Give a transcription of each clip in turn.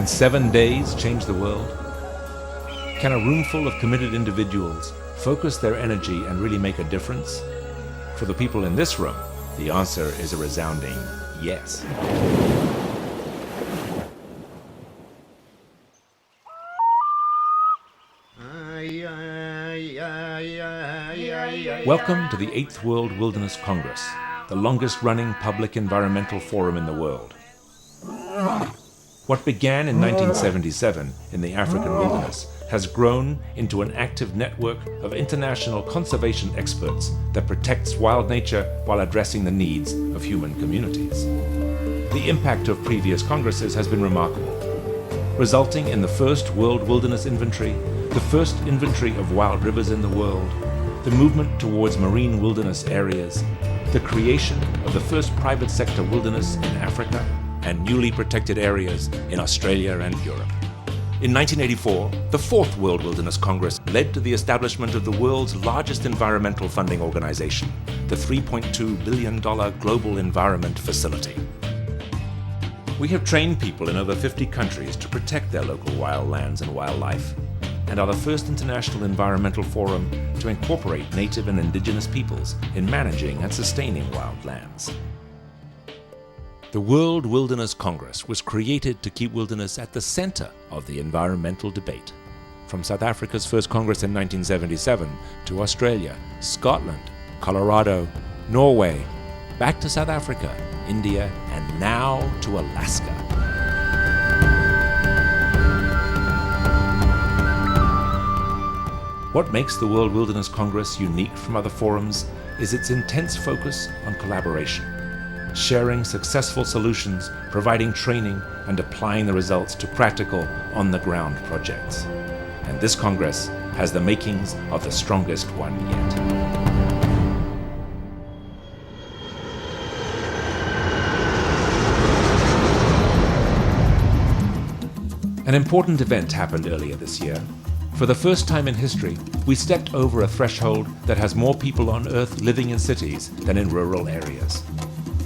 7 days change the world? Can a room full of committed individuals focus their energy and really make a difference? For the people in this room, the answer is a resounding yes. Welcome to the 8th World Wilderness Congress, the longest-running public environmental forum in the world. What began in 1977 in the African wilderness has grown into an active network of international conservation experts that protects wild nature while addressing the needs of human communities. The impact of previous congresses has been remarkable, resulting in the first World Wilderness Inventory, the first inventory of wild rivers in the world, the movement towards marine wilderness areas, the creation of the first private sector wilderness in Africa, and newly protected areas in Australia and Europe. In 1984, the 4th World Wilderness Congress led to the establishment of the world's largest environmental funding organization, the $3.2 billion Global Environment Facility. We have trained people in over 50 countries to protect their local wildlands and wildlife, and are the first international environmental forum to incorporate native and indigenous peoples in managing and sustaining wildlands. The World Wilderness Congress was created to keep wilderness at the center of the environmental debate. From South Africa's first Congress in 1977 to Australia, Scotland, Colorado, Norway, back to South Africa, India, and now to Alaska. What makes the World Wilderness Congress unique from other forums is its intense focus on collaboration, sharing successful solutions, providing training, and applying the results to practical, on-the-ground projects. And this Congress has the makings of the strongest one yet. An important event happened earlier this year. For the first time in history, we stepped over a threshold that has more people on Earth living in cities than in rural areas.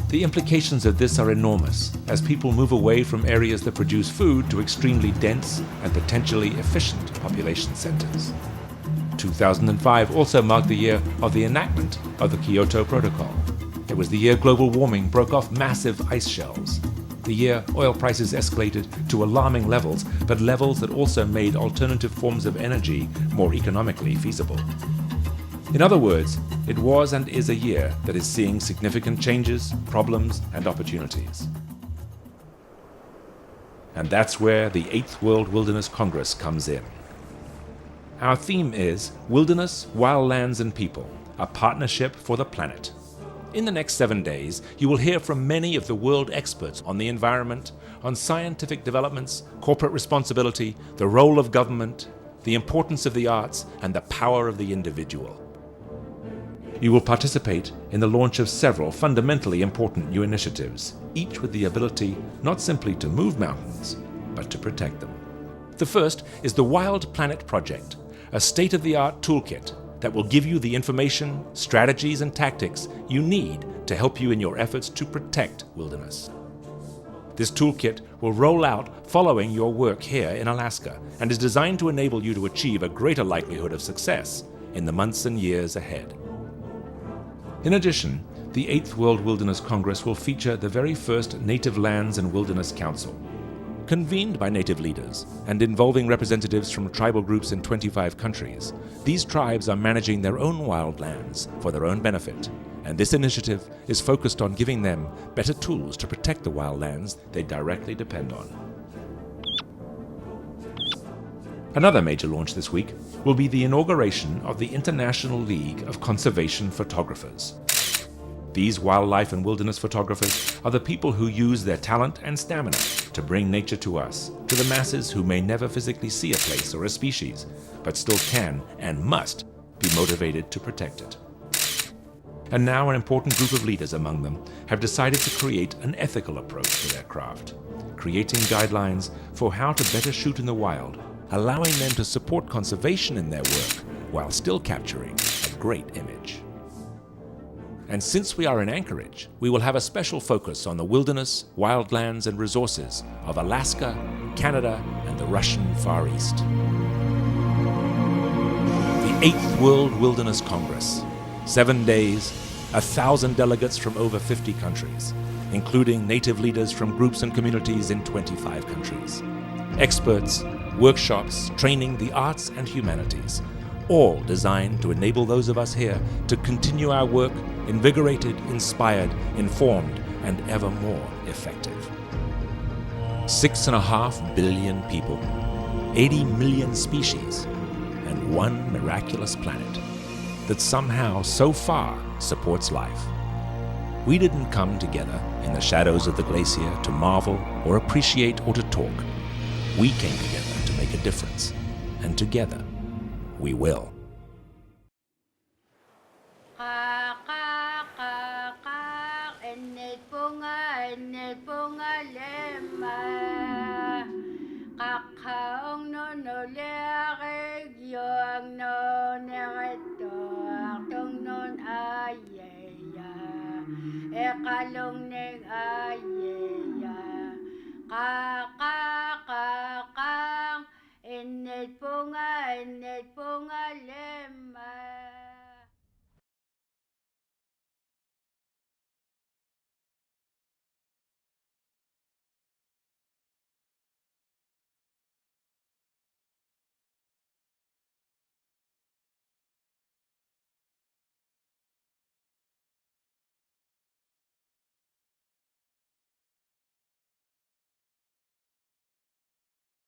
The implications of this are enormous as people move away from areas that produce food to extremely dense and potentially efficient population centers. 2005 also marked the year of the enactment of the Kyoto Protocol. It was the year global warming broke off massive ice shelves. The year oil prices escalated to alarming levels, but levels that also made alternative forms of energy more economically feasible. In other words, it was and is a year that is seeing significant changes, problems, and opportunities. And that's where the 8th World Wilderness Congress comes in. Our theme is Wilderness, Wildlands and People, a partnership for the planet. In the next 7 days, you will hear from many of the world experts on the environment, on scientific developments, corporate responsibility, the role of government, the importance of the arts, and the power of the individual. You will participate in the launch of several fundamentally important new initiatives, each with the ability not simply to move mountains, but to protect them. The first is the Wild Planet Project, a state-of-the-art toolkit that will give you the information, strategies, and tactics you need to help you in your efforts to protect wilderness. This toolkit will roll out following your work here in Alaska and is designed to enable you to achieve a greater likelihood of success in the months and years ahead. In addition, the 8th World Wilderness Congress will feature the very first Native Lands and Wilderness Council. Convened by native leaders and involving representatives from tribal groups in 25 countries, these tribes are managing their own wildlands for their own benefit, and this initiative is focused on giving them better tools to protect the wildlands they directly depend on. Another major launch this week will be the inauguration of the International League of Conservation Photographers. These wildlife and wilderness photographers are the people who use their talent and stamina to bring nature to us, to the masses who may never physically see a place or a species, but still can and must be motivated to protect it. And now an important group of leaders among them have decided to create an ethical approach to their craft, creating guidelines for how to better shoot in the wild, allowing them to support conservation in their work while still capturing a great image. And since we are in Anchorage, we will have a special focus on the wilderness, wildlands, and resources of Alaska, Canada, and the Russian Far East. The 8th World Wilderness Congress. 7 days, 1,000 delegates from over 50 countries, including native leaders from groups and communities in 25 countries. Experts, workshops, training, the arts and humanities, all designed to enable those of us here to continue our work invigorated, inspired, informed, and ever more effective. 6.5 billion people, 80 million species, and one miraculous planet that somehow so far supports life. We didn't come together in the shadows of the glacier to marvel or appreciate or to talk. We came together to make a difference, and together we will. Kalong neng ayeya kakakakang init punga